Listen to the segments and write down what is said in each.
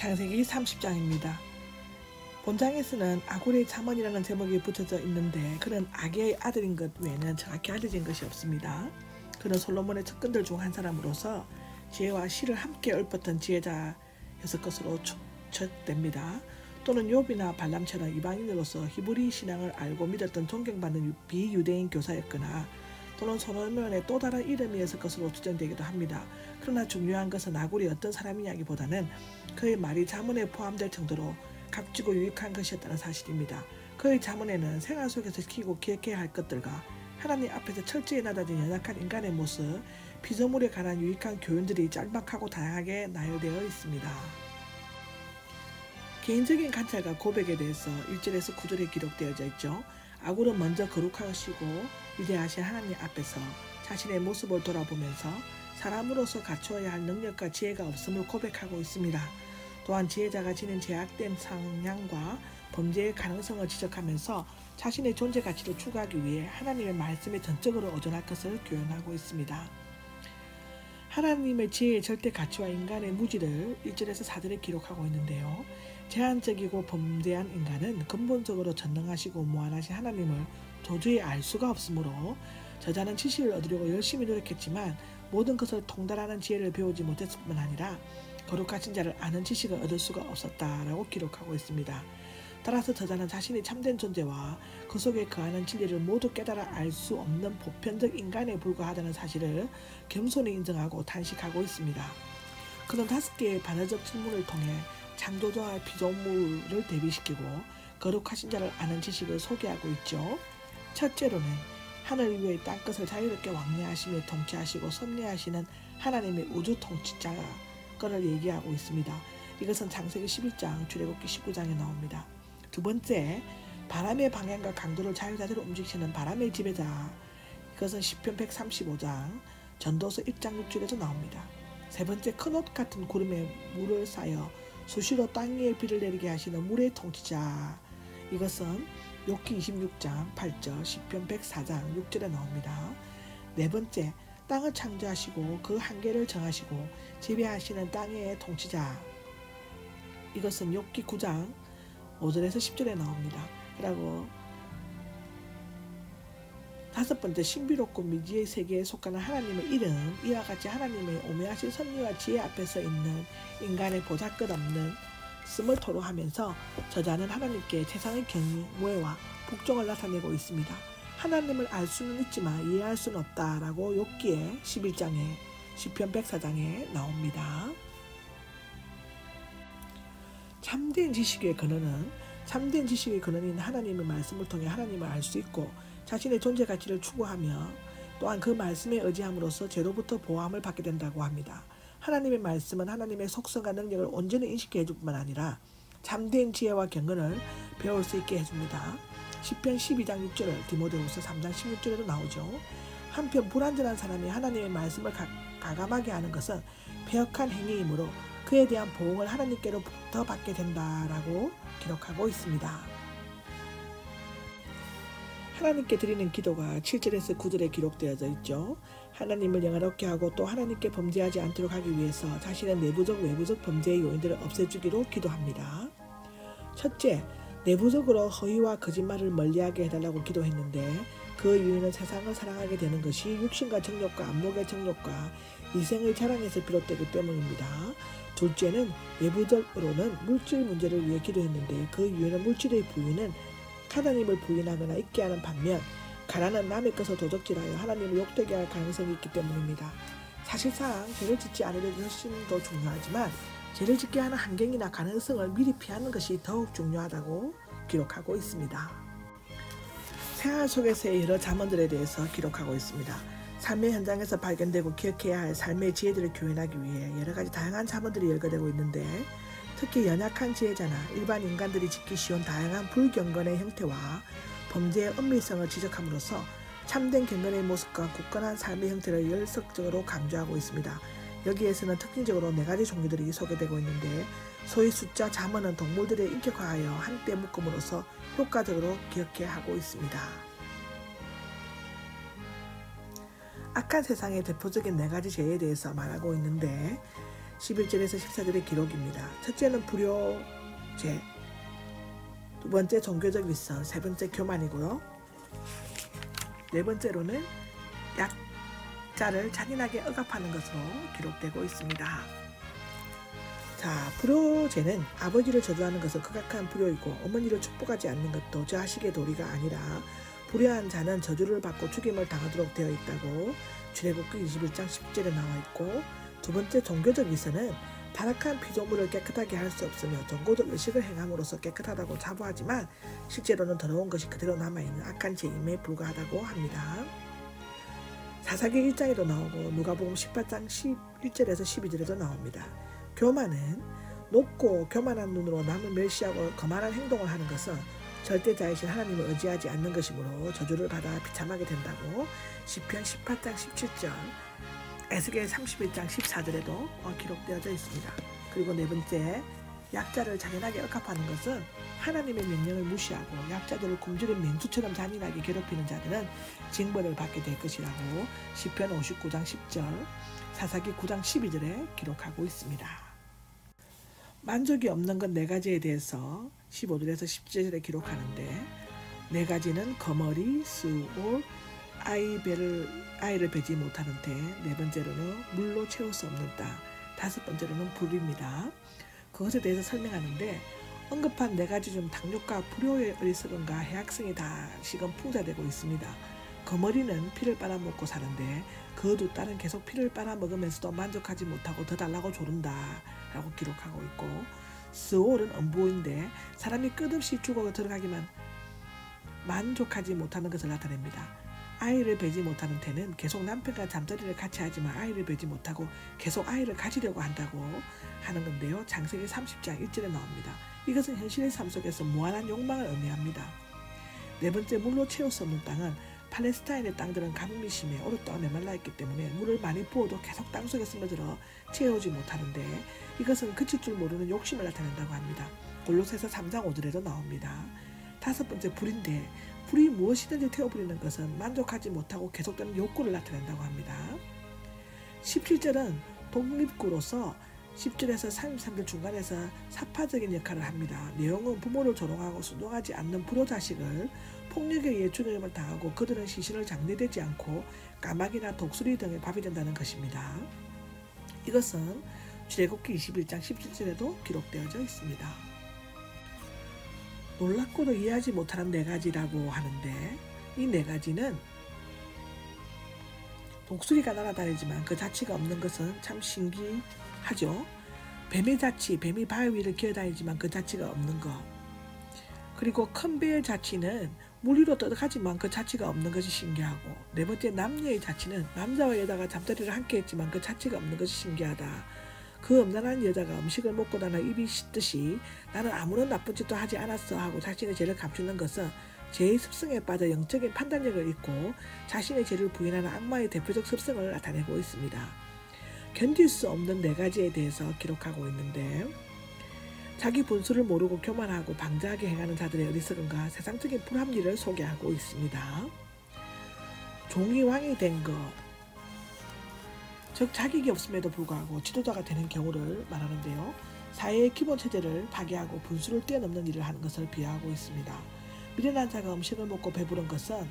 창세기 30장입니다. 본장에서는 아굴의 잠언이라는 제목이 붙여져 있는데 그는 아기의 아들인 것 외에는 정확히 알려진 것이 없습니다. 그는 솔로몬의 측근들 중 한 사람으로서 지혜와 시를 함께 읊었던 지혜자였을 것으로 추측됩니다. 또는 욥이나 발람처럼 이방인으로서 히브리 신앙을 알고 믿었던 존경받는 비유대인 교사였거나 또는 솔로몬의 또 다른 이름이었을 것으로 추정되기도 합니다. 그러나 중요한 것은 아굴이 어떤 사람이냐기보다는 그의 말이 잠언에 포함될 정도로 값지고 유익한 것이었다는 사실입니다. 그의 잠언에는 생활 속에서 지키고 기억해야 할 것들과 하나님 앞에서 철저히 낮아진 연약한 인간의 모습, 피조물에 관한 유익한 교훈들이 짤막하고 다양하게 나열되어 있습니다. 개인적인 관찰과 고백에 대해서 1절에서 9절에 기록되어져 있죠. 아굴은 먼저 거룩하시고 위대하신 하나님 앞에서 자신의 모습을 돌아보면서 사람으로서 갖추어야 할 능력과 지혜가 없음을 고백하고 있습니다. 또한 지혜자가 지닌 제약된 성향과 범죄의 가능성을 지적하면서 자신의 존재 가치를 추구하기 위해 하나님의 말씀에 전적으로 의존할 것을 교훈하고 있습니다. 하나님의 지혜의 절대 가치와 인간의 무지를 1절에서 4절에 기록하고 있는데요. 제한적이고 범죄한 인간은 근본적으로 전능하시고 무한하신 하나님을 도저히 알 수가 없으므로 저자는 지식을 얻으려고 열심히 노력했지만 모든 것을 통달하는 지혜를 배우지 못했을 뿐만 아니라 거룩하신 자를 아는 지식을 얻을 수가 없었다라고 기록하고 있습니다. 따라서 저자는 자신이 참된 존재와 그 속에 거하는 진리를 모두 깨달아 알 수 없는 보편적 인간에 불과하다는 사실을 겸손히 인정하고 탄식하고 있습니다. 그는 5개의 반어적 질문을 통해 창조자와 피조물을 대비시키고 거룩하신 자를 아는 지식을 소개하고 있죠. 첫째로는 하늘 위의 땅끝을 자유롭게 왕래하시며 통치하시고 섭리하시는 하나님의 우주 통치자 를 얘기하고 있습니다. 이것은 창세기 11장, 출애굽기 19장에 나옵니다. 두 번째, 바람의 방향과 강도를 자유자재로 움직이시는 바람의 지배자. 이것은 시편 135장, 전도서 1장 6절에도 나옵니다. 세 번째, 큰 옷 같은 구름에 물을 쌓여 수시로 땅 위에 비를 내리게 하시는 물의 통치자. 이것은 욥기 26장 8절, 시편 104장 6절에 나옵니다. 네 번째, 땅을 창조하시고 그 한계를 정하시고 지배하시는 땅의 통치자. 이것은 욥기 9장 5절에서 10절에 나옵니다. 그리고 다섯 번째, 신비롭고 미지의 세계에 속하는 하나님의 이름. 이와 같이 하나님의 오묘하신 섭리와 지혜 앞에서 있는 인간의 보잘것없는 씀을 토로하면서 저자는 하나님께 세상의 경외와 복종을 나타내고 있습니다. 하나님을 알 수는 있지만 이해할 수는 없다라고 욥기의 11장에 시편 104장에 나옵니다. 참된 지식의 근원인 하나님의 말씀을 통해 하나님을 알 수 있고 자신의 존재 가치를 추구하며 또한 그 말씀에 의지함으로써 죄로부터 보호함을 받게 된다고 합니다. 하나님의 말씀은 하나님의 속성과 능력을 온전히 인식해 해줄 뿐만 아니라 참된 지혜와 경건을 배울 수 있게 해줍니다. 시편 12장 6절을 디모데후서 3장 16절에도 나오죠. 한편 불완전한 사람이 하나님의 말씀을 가감하게 하는 것은 패역한 행위이므로 그에 대한 보응을 하나님께로부터 받게 된다라고 기록하고 있습니다. 하나님께 드리는 기도가 7절에서 9절에 기록되어져 있죠. 하나님을 영화롭게 하고 또 하나님께 범죄하지 않도록 하기 위해서 자신의 내부적 외부적 범죄의 요인들을 없애주기로 기도합니다. 첫째, 내부적으로 허위와 거짓말을 멀리하게 해달라고 기도했는데 그 이유는 세상을 사랑하게 되는 것이 육신과 정욕과 안목의 정욕과 이생의 자랑에서 비롯되기 때문입니다. 둘째는 외부적으로는 물질 문제를 위해 기도했는데 그 이유는 물질의 부인은 하나님을 부인하거나 잊게 하는 반면 가난은 남의 것을 도적질하여 하나님을 욕되게 할 가능성이 있기 때문입니다. 사실상 죄를 짓지 않으려는 것이 훨씬 더 중요하지만 죄를 짓게 하는 환경이나 가능성을 미리 피하는 것이 더욱 중요하다고 기록하고 있습니다. 생활 속에서의 여러 잠언들에 대해서 기록하고 있습니다. 삶의 현장에서 발견되고 기억해야 할 삶의 지혜들을 교훈하기 위해 여러 가지 다양한 잠언들이 열거되고 있는데 특히 연약한 지혜자나 일반 인간들이 짓기 쉬운 다양한 불경건의 형태와 범죄의 은밀성을 지적함으로써 참된 경건의 모습과 굳건한 삶의 형태를 열성적으로 강조하고 있습니다. 여기에서는 특징적으로 4가지 종류들이 소개되고 있는데 소위 숫자 잠언은 동물들의 인격화하여 한때 묶음으로써 효과적으로 기억해 하고 있습니다. 악한 세상의 대표적인 4가지 죄에 대해서 말하고 있는데 11절에서 14절의 기록입니다. 첫째는 불효죄, 두 번째 종교적 윗선, 세 번째 교만이고요. 네 번째로는 약자를 잔인하게 억압하는 것으로 기록되고 있습니다. 자, 불효죄는 아버지를 저주하는 것은 극악한 불효이고 어머니를 축복하지 않는 것도 자식의 도리가 아니라 불효한 자는 저주를 받고 죽임을 당하도록 되어 있다고 출애굽기 21장 10절에 나와 있고, 두 번째 종교적 윗선은 타락한 피조물을 깨끗하게 할 수 없으며 종교적 의식을 행함으로써 깨끗하다고 자부하지만 실제로는 더러운 것이 그대로 남아있는 악한 죄임에 불과하다고 합니다. 사사기 1장에도 나오고 누가복음 18장 11절에서 12절에도 나옵니다. 교만은 높고 교만한 눈으로 남을 멸시하고 거만한 행동을 하는 것은 절대자이신 하나님을 의지하지 않는 것이므로 저주를 받아 비참하게 된다고 시편 18장 17절, 에스겔 31장 14절에도 기록되어져 있습니다. 그리고 네 번째, 약자를 잔인하게 억압하는 것은 하나님의 명령을 무시하고 약자들을 굶주린 맹수처럼 잔인하게 괴롭히는 자들은 징벌을 받게 될 것이라고 시편 59장 10절, 사사기 9장 12절에 기록하고 있습니다. 만족이 없는 것 네 가지에 대해서 15절에서 17절에 기록하는데, 네 가지는 거머리, 수올, 아이를 베지 못하는 태, 네 번째로는 물로 채울 수 없는 땅, 다섯 번째로는 불입니다. 그것에 대해서 설명하는데, 언급한 네 가지 중 탐욕과 불효의 어리석음과 해악성이 다시금 풍자되고 있습니다. 거머리는 피를 빨아먹고 사는데 그 두 딸은 계속 피를 빨아먹으면서도 만족하지 못하고 더 달라고 조른다 라고 기록하고 있고, 스올은 음보인데 사람이 끝없이 죽어 들어가기만 만족하지 못하는 것을 나타냅니다. 아이를 베지 못하는 태는 계속 남편과 잠자리를 같이 하지만 아이를 베지 못하고 계속 아이를 가지려고 한다고 하는 건데요. 창세기 30장 1절에 나옵니다. 이것은 현실의 삶 속에서 무한한 욕망을 의미합니다. 네 번째, 물로 채울 수 없는 땅은 팔레스타인의 땅들은 가뭄이 심해 오랫동안 메말라 있기 때문에 물을 많이 부어도 계속 땅속에 스며들어 채우지 못하는데, 이것은 그칠 줄 모르는 욕심을 나타낸다고 합니다. 골로새서 3장 5절에도 나옵니다. 다섯 번째, 불인데 불이 무엇이든지 태워버리는 것은 만족하지 못하고 계속되는 욕구를 나타낸다고 합니다. 17절은 독립구로서 10절에서 33절 중간에서 사파적인 역할을 합니다. 내용은 부모를 조롱하고 순종하지 않는 불효자식을 폭력에 의해 죽임을 당하고 그들은 시신을 장례되지 않고 까마귀나 독수리 등에 밥이 된다는 것입니다. 이것은 출애굽기 21장 17절에도 기록되어져 있습니다. 놀랍고도 이해하지 못하는 네 가지라고 하는데, 이 네 가지는 독수리가 날아다니지만 그 자치가 없는 것은 참 신기하죠. 뱀의 자치, 뱀이 바위 위를 기어다니지만 그 자치가 없는 것. 그리고 큰 배의 자치는 물 위로 떠가지만 그 자치가 없는 것이 신기하고, 네 번째, 남녀의 자치는 남자와 여자가 잠자리를 함께 했지만 그 자치가 없는 것이 신기하다. 그 음란한 여자가 음식을 먹고 나나 입이 씻듯이 나는 아무런 나쁜 짓도 하지 않았어 하고 자신의 죄를 감추는 것은 죄의 습성에 빠져 영적인 판단력을 잃고 자신의 죄를 부인하는 악마의 대표적 습성을 나타내고 있습니다. 견딜 수 없는 네 가지에 대해서 기록하고 있는데, 자기 분수를 모르고 교만하고 방자하게 행하는 자들의 어리석음과 세상적인 불합리를 소개하고 있습니다. 종이 왕이 된 것, 즉 자격이 없음에도 불구하고 지도자가 되는 경우를 말하는데요. 사회의 기본 체제를 파괴하고 분수를 뛰어넘는 일을 하는 것을 비하하고 있습니다. 미련한 자가 음식을 먹고 배부른 것은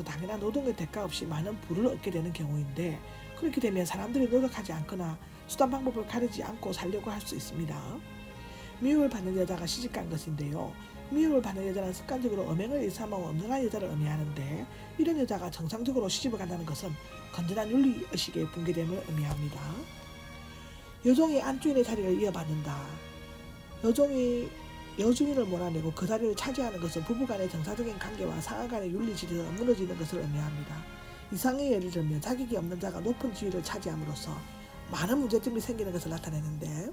당연한 노동의 대가 없이 많은 부를 얻게 되는 경우인데, 그렇게 되면 사람들이 노력하지 않거나 수단 방법을 가리지 않고 살려고 할 수 있습니다. 미움을 받는 여자가 시집간 것인데요. 미움을 받는 여자는 습관적으로 음행을 일삼아 음란한 여자를 의미하는데, 이런 여자가 정상적으로 시집을 간다는 것은 건전한 윤리의식의 붕괴됨을 의미합니다. 여종이 안주인의 자리를 이어받는다. 여주인을 몰아내고 그 자리를 차지하는 것은 부부간의 정상적인 관계와 상하간의 윤리질서가 무너지는 것을 의미합니다. 이상의 예를 들면 자격이 없는 자가 높은 지위를 차지함으로써 많은 문제점이 생기는 것을 나타내는데,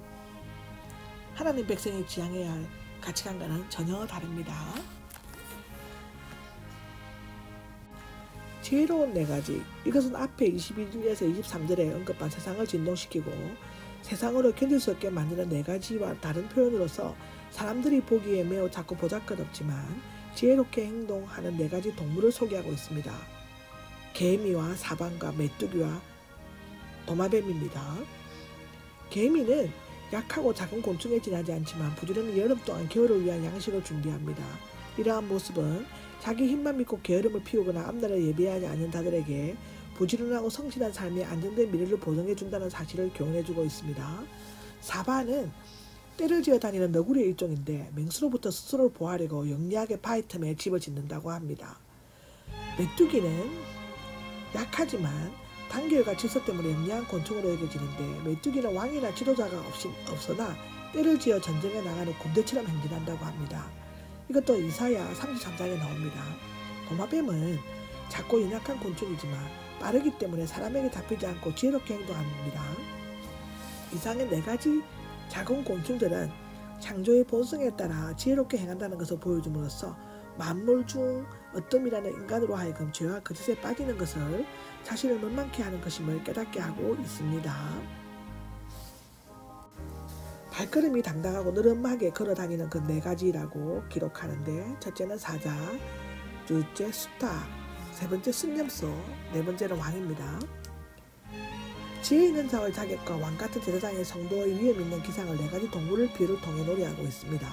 하나님 백성이 지향해야 할 가치관과는 전혀 다릅니다. 지혜로운 네 가지, 이것은 앞에 21절에서 23절에 언급한 세상을 진동시키고 세상으로 견딜 수 없게 만드는 네 가지와 다른 표현으로서 사람들이 보기에 매우 작고 보잘것없지만 지혜롭게 행동하는 네 가지 동물을 소개하고 있습니다. 개미와 사방과 메뚜기와 도마뱀입니다. 개미는 약하고 작은 곤충에 지나지 않지만 부지런히 여름 동안 겨울을 위한 양식을 준비합니다. 이러한 모습은 자기 힘만 믿고 게으름을 피우거나 앞날을 예비하지 않는 자들에게 부지런하고 성실한 삶이 안정된 미래를 보장해준다는 사실을 교훈해주고 있습니다. 사바는 떼를 지어 다니는 너구리의 일종인데 맹수로부터 스스로를 보호하려고 영리하게 바위 틈에 집을 짓는다고 합니다. 메뚜기는 약하지만 단결과 질서 때문에 영리한 곤충으로 여겨지는데 메뚜기는 왕이나 지도자가 없으나 떼를 지어 전쟁에 나가는 군대처럼 행진한다고 합니다. 이것도 이사야 33장에 나옵니다. 도마뱀은 작고 연약한 곤충이지만 빠르기 때문에 사람에게 잡히지 않고 지혜롭게 행동합니다. 이상의 4가지 작은 곤충들은 창조의 본성에 따라 지혜롭게 행한다는 것을 보여줌으로써 만물 중 어떤 이라는 인간으로 하여금 죄와 거짓에 빠지는 것을 자신을 원망케 하는 것임을 깨닫게 하고 있습니다. 발걸음이 당당하고 느긋하게 걸어다니는 그 4가지라고 기록하는데, 첫째는 사자, 둘째 수탉, 세 번째 순념소, 네 번째는 왕입니다. 지혜 있는 자의 자격과 왕같은 제사장의 성도의 위험 있는 기상을 4가지 동물을 비유를 통해 노래하고 있습니다.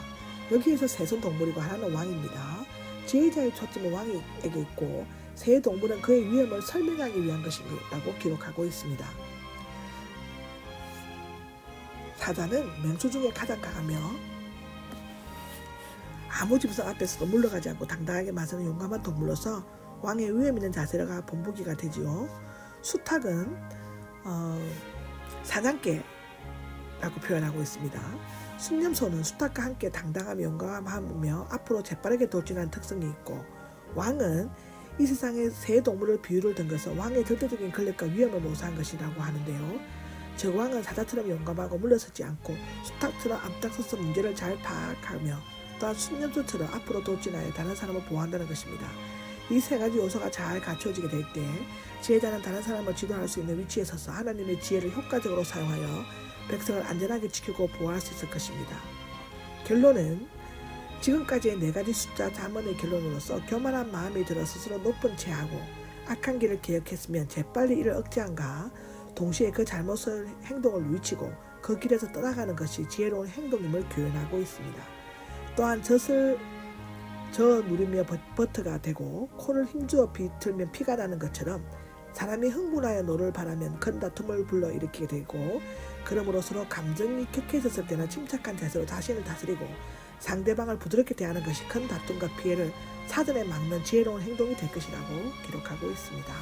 여기에서 셋은 동물이고 하나는 왕입니다. 지혜자의 초점은 왕에게 있고 세 동물은 그의 위험을 설명하기 위한 것이라고 기록하고 있습니다. 사자는 맹수 중에 가장 강하며 아무 짐승 앞에서도 물러가지 않고 당당하게 맞서는 용감한 동물로서 왕의 위험 있는 자세가 본보기가 되지요. 수탉은 사냥개라고 표현하고 있습니다. 순념소는 수탉과 함께 당당하며 용감하며 앞으로 재빠르게 돌진하는 특성이 있고, 왕은 이 세상의 새 동물을 비유를 든 것은 왕의 절대적인 권력과 위험을 묘사한 것이라고 하는데요. 즉 왕은 사자처럼 용감하고 물러서지 않고 수탉처럼 앞장서서 문제를 잘 파악하며 또한 순념소처럼 앞으로 돌진하여 다른 사람을 보호한다는 것입니다. 이 3가지 요소가 잘 갖춰지게 될 때 지혜자는 다른 사람을 지도할 수 있는 위치에 서서 하나님의 지혜를 효과적으로 사용하여 백성을 안전하게 지키고 보호할 수 있을 것입니다. 결론은 지금까지의 4가지 숫자 잠언의 결론으로서 교만한 마음이 들어 스스로 높은 채하고 악한 길을 계획했으면 재빨리 이를 억제한가, 동시에 그 잘못을 행동을 위치고 그 길에서 떠나가는 것이 지혜로운 행동임을 교훈하고 있습니다. 또한 젖을 누리며 버터가 되고 코를 힘주어 비틀면 피가 나는 것처럼 사람이 흥분하여 노를 바라면 큰 다툼을 불러일으키게 되고, 그러므로 서로 감정이 격해졌을 때는 침착한 자세로 자신을 다스리고 상대방을 부드럽게 대하는 것이 큰 다툼과 피해를 사전에 막는 지혜로운 행동이 될 것이라고 기록하고 있습니다.